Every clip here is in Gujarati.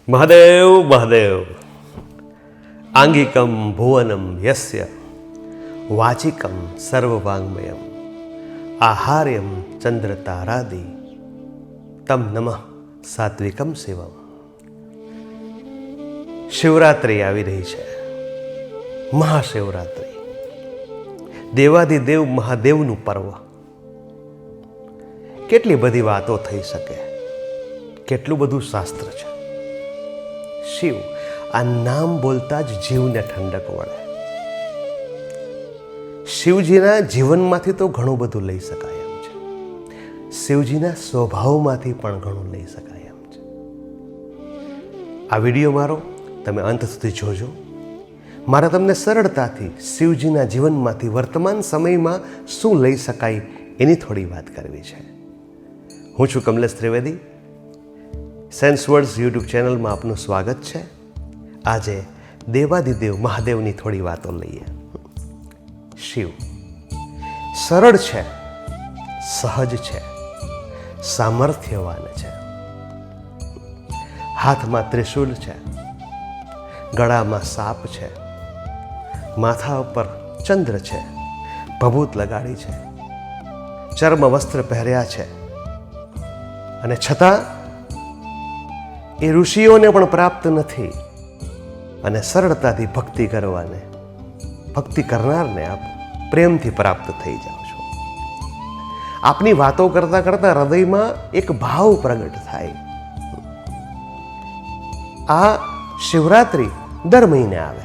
મહાદેવ મહાદેવ આંગિકમ ભુવનમ યસ્ય વાચિકમ સર્વવાંગમયમ આહાર્યમ ચંદ્રતારાદિ તમ નમઃ સાત્વિકમ શિવમ. શિવરાત્રિ આવી રહી છે, મહાશિવરાત્રિ, દેવાધિદેવ મહાદેવનું પર્વ. કેટલી બધી વાતો થઈ શકે, કેટલું બધું શાસ્ત્ર છે. શિવ, આ નામ બોલતા જ જીવને ઠંડક મળે. શિવજીના જીવનમાંથી તો ઘણું બધું લઈ શકાય એમ છે, શિવજીના સ્વભાવમાંથી પણ ઘણું લઈ શકાય એમ છે. આ વિડીયો મારો તમે અંત સુધી જોજો. મારે તમને સરળતાથી શિવજીના જીવનમાંથી વર્તમાન સમયમાં શું લઈ શકાય એની થોડી વાત કરવી છે. હું છું Kamlesh Trivedi. Sense words YouTube ચેનલમાં આપનું સ્વાગત છે. આજે દેવાધિદેવ મહાદેવની થોડી વાતો લઈએ. શિવ સરળ છે, સહજ છે, સામર્થ્યવાન છે. હાથમાં ત્રિશૂલ છે, ગળામાં સાપ છે, માથા ઉપર ચંદ્ર છે, ભભૂત લગાડી છે, ચર્મ વસ્ત્ર પહેર્યા છે, અને છતાં એ ઋષિઓને પણ પ્રાપ્ત નથી. અને સરળતાથી ભક્તિ કરવાને, ભક્તિ કરનારને આપ પ્રેમથી પ્રાપ્ત થઈ જાઓ છો. આપની વાતો કરતા કરતા હૃદયમાં એક ભાવ પ્રગટ થાય. આ શિવરાત્રિ દર મહિને આવે,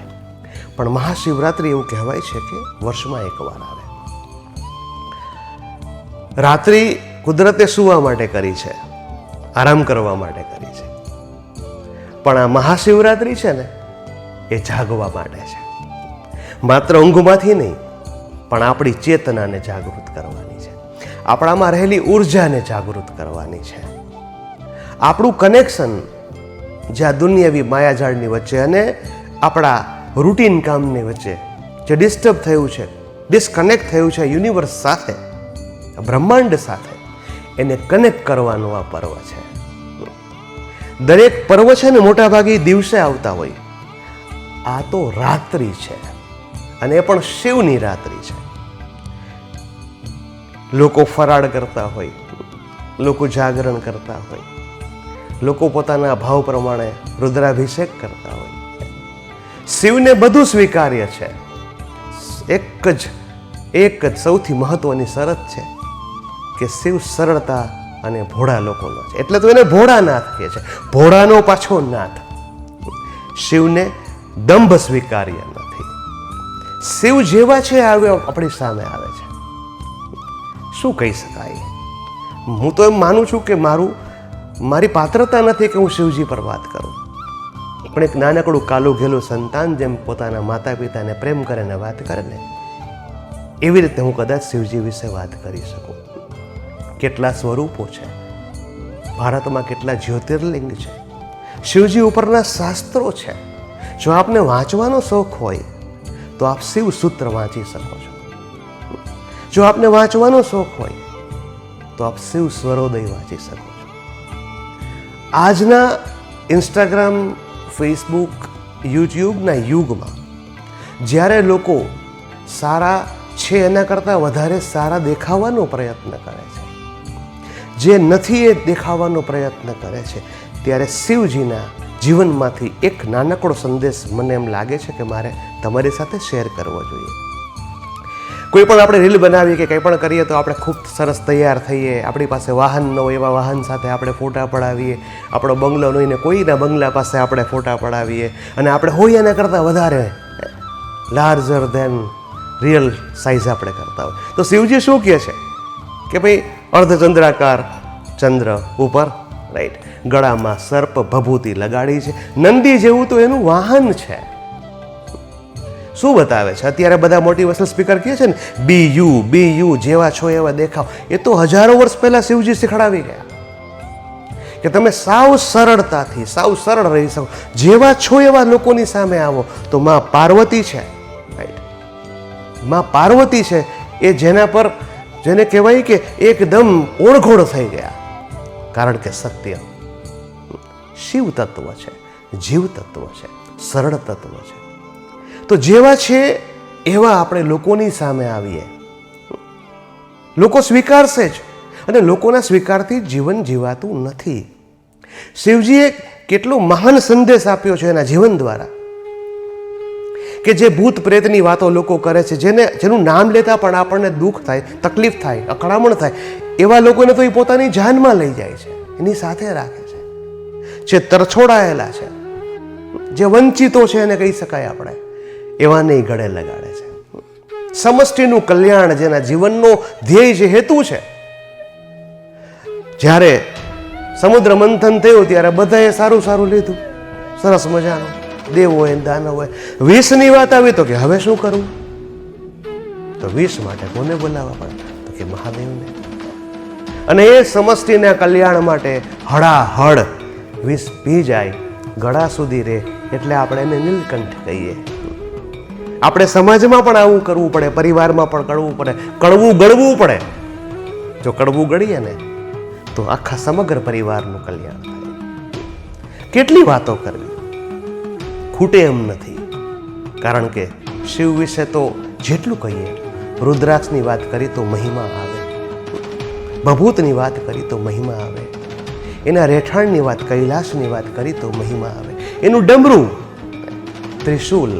પણ મહાશિવરાત્રિ એવું કહેવાય છે કે વર્ષમાં એકવાર આવે. રાત્રિ કુદરતે સૂવા માટે કરી છે, આરામ કરવા માટે કરી છે, પણ આ મહાશિવરાત્રિ છે ને એ જાગવા માટે છે. માત્ર ઊંઘમાંથી નહીં, પણ આપણી ચેતનાને જાગૃત કરવાની છે, આપણામાં રહેલી ઉર્જાને જાગૃત કરવાની છે. આપણું કનેક્શન જે આ દુનિયાવી માયાજાળની વચ્ચે અને આપણા રૂટીન કામની વચ્ચે જે ડિસ્ટર્બ થયું છે, ડિસ્કનેક્ટ થયું છે યુનિવર્સ સાથે, બ્રહ્માંડ સાથે, એને કનેક્ટ કરવાનું આ પર્વ છે. દરેક પર્વ છે ને મોટાભાગે દિવસે આવતા હોય. આ તો રાત્રિ છે, અને એ પણ શિવની રાત્રિ છે. લોકો ફરાળ કરતા હોય, લોકો જાગરણ કરતા હોય, લોકો પોતાના ભાવ પ્રમાણે રુદ્રાભિષેક કરતા હોય. શિવને બધું સ્વીકાર્ય છે. એક જ સૌથી મહત્વની શરત છે કે શિવ સરળતા અને ભોળા લોકોનો છે, એટલે તો એને ભોળાનાથ કહે છે. ભોળાનો પાછો નાથ. શિવને દંભ સ્વીકાર્ય નથી. શિવ જેવા છે આવ્યો આપણી સામે આવે છે. શું કહી શકાય? હું તો એમ માનું છું કે મારી પાત્રતા નથી કે હું શિવજી પર વાત કરું, પણ એક નાનકડું કાલું ઘેલું સંતાન જેમ પોતાના માતા પિતાને પ્રેમ કરે ને વાત કરે ને, એવી રીતે હું કદાચ શિવજી વિશે વાત કરી શકું. કેટલા સ્વરૂપો છે, ભારતમાં કેટલા જ્યોતિર્લિંગ છે, શિવજી ઉપરના શાસ્ત્રો છે. જો આપને વાંચવાનો શોખ હોય તો આપ શિવ સૂત્ર વાંચી શકો છો. જો આપને વાંચવાનો શોખ હોય તો આપ શિવ સ્વરોદય વાંચી શકો છો. આજના ઇન્સ્ટાગ્રામ, ફેસબુક, યુટ્યુબના યુગમાં જ્યારે લોકો સારા છે એના કરતાં વધારે સારા દેખાવાનો પ્રયત્ન કરે છે, જે નથી એ દેખાવાનો પ્રયત્ન કરે છે, ત્યારે શિવજીના જીવનમાંથી એક નાનકડો સંદેશ મને એમ લાગે છે કે મારે તમારી સાથે શેર કરવો જોઈએ. કોઈ પણ આપણે રીલ બનાવીએ કે કંઈ પણ કરીએ તો આપણે ખૂબ સરસ તૈયાર થઈએ, આપણી પાસે વાહન ન હોય એવા વાહન સાથે આપણે ફોટા પડાવીએ, આપણો બંગલો ન હોય ને કોઈના બંગલા પાસે આપણે ફોટા પડાવીએ, અને આપણે હોય એના કરતાં વધારે લાર્જર ધેન રિયલ સાઇઝ આપણે કરતા હોય. તો શિવજી શું કહે છે કે ભાઈ અર્ધચંદ્રાકાર ચંદ્ર ઉપર, રાઈટ, ગળામાં સર્પ ભભૂતિ લગાડી છે, નંદી જેવું તો એનું વાહન છે. શું બતાવે છે? અત્યારે બધા મોટિવેશનલ સ્પીકર કહે છે ને, બી યુ, જેવા છો એવા દેખાવ. એ તો હજારો વર્ષ પહેલા શિવજી શીખડાવી ગયા કે તમે સાવ સરળતાથી, સાવ સરળ રહી શકો, જેવા છો એવા લોકોની સામે આવો. તો માં પાર્વતી છે, રાઈટ, માં પાર્વતી છે એ જેને કહેવાય કે એકદમ ઓળઘોળ થઈ ગયા, કારણ કે સત્ય શિવ તત્વ છે. જીવ તત્વ છે, સરળ તત્વ છે. તો જેવા છે એવા આપણે લોકોની સામે આવીએ, લોકો સ્વીકારશે જ, અને લોકોના સ્વીકારથી જીવન જીવાતું નથી. શિવજીએ કેટલો મહાન સંદેશ આપ્યો છે એના જીવન દ્વારા, કે જે ભૂત પ્રેતની વાતો લોકો કરે છે, જેનું નામ લેતા પણ આપણને દુઃખ થાય, તકલીફ થાય, અકળામણ થાય, એવા લોકોને તો એ પોતાની જાનમાં લઈ જાય છે, એની સાથે રાખે છે. જે તરછોડાયેલા છે, જે વંચિતો છે એને કહી શકાય આપણે, એવાને ગળે લગાડે છે. સમષ્ટિનું કલ્યાણ જેના જીવનનો ધ્યેય છે, હેતુ છે. જ્યારે સમુદ્ર મંથન થયું ત્યારે બધાએ સારું સારું લીધું, સરસ મજાનું, દેવ હોય દાનવ હોય. વિષની વાત આવી તો કે હવે શું કરવું? તો વિષ માટે કોને બોલાવવા પડે? તો કે મહાદેવને. અને એ સમષ્ટિના કલ્યાણ માટે હળાહળ વિષ પી જાય, ગળા સુધી રહે, એટલે આપણે એને નીલકંઠ કહીએ. આપણે સમાજમાં પણ આવું કરવું પડે, પરિવારમાં પણ કરવું પડે, કડવું ગળવું પડે. જો કડવું ગળીએ ને તો આખા સમગ્ર પરિવારનું કલ્યાણ થાય. કેટલી વાતો કરવી, ખૂટે એમ નથી. કારણ કે શિવ વિશે તો જેટલું કહીએ, રુદ્રાક્ષની વાત કરી તો મહિમા આવે, ભભૂતની વાત કરી તો મહિમા આવે, એના રહેઠાણની વાત, કૈલાસની વાત કરી તો મહિમા આવે, એનું ડમરું, ત્રિશૂલ.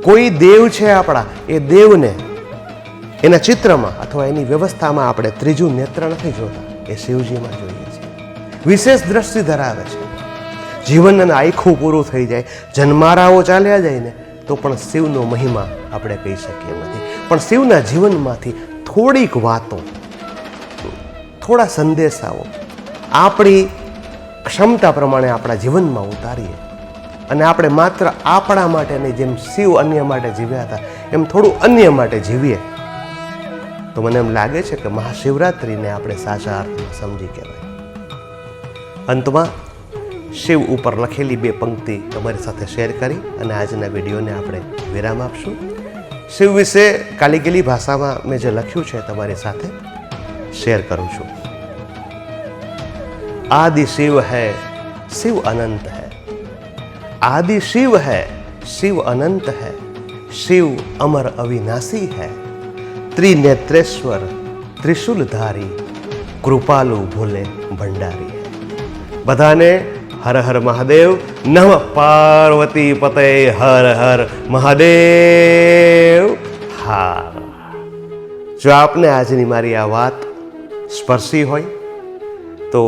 કોઈ દેવ છે આપણા, એ દેવને એના ચિત્રમાં અથવા એની વ્યવસ્થામાં આપણે ત્રીજું નેત્ર નથી જોતા, એ શિવજીમાં જોઈએ છીએ. વિશેષ દ્રષ્ટિ ધરાવે છે. જીવન આખું પૂરું થઈ જાય, જન્મારાઓ ચાલ્યા જાય ને તો પણ શિવનો મહિમા આપણે કહી શકીએ નથી. પણ શિવના જીવનમાંથી થોડીક વાતો, થોડા સંદેશાઓ આપણી ક્ષમતા પ્રમાણે આપણા જીવનમાં ઉતારીએ, અને આપણે માત્ર આપણા માટે નહીં, જેમ શિવ અન્ય માટે જીવ્યા હતા એમ થોડું અન્ય માટે જીવીએ, તો મને એમ લાગે છે કે મહાશિવરાત્રિને આપણે સાચા અર્થમાં સમજી કહેવાય. અંતમાં શિવ ઉપર લખેલી 2 પંક્તિ તમારી સાથે શેર કરી અને આજના વિડીયોને આપણે વિરામ આપશું. શિવ વિશે કાલીગેલી ભાષામાં મેં જે લખ્યું છે તમારી સાથે શેર કરું છું. આદિ શિવ હૈ, શિવ અનંત હૈ. आदि शिव है, शिव अनंत है, शिव अमर अविनाशी है, त्रिनेत्रेश्वर त्रिशूलधारी, कृपालु भोले भंडारी है. बधाने हर हर महादेव, नमः पार्वती पते, हर हर महादेव. હા, જો આપને આજની મારી આ વાત સ્પર્શી હોય તો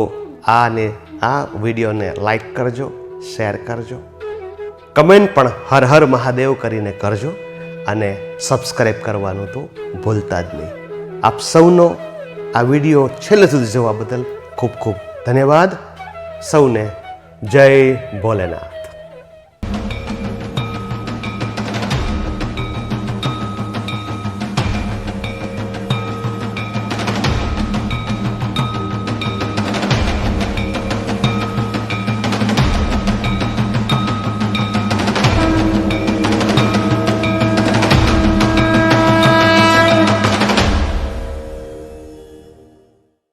આ વિડીયોને લાઈક કરજો, શેર કરજો, કમેન્ટ પણ હર હર મહાદેવ કરીને કરજો, અને સબસ્ક્રાઈબ કરવાનું તો ભૂલતા જ નહીં. આપ સૌનો આ વિડીયો છેલ્લે સુધી જોવા બદલ ખૂબ ખૂબ ધન્યવાદ. સૌને જય ભોલેનાથ.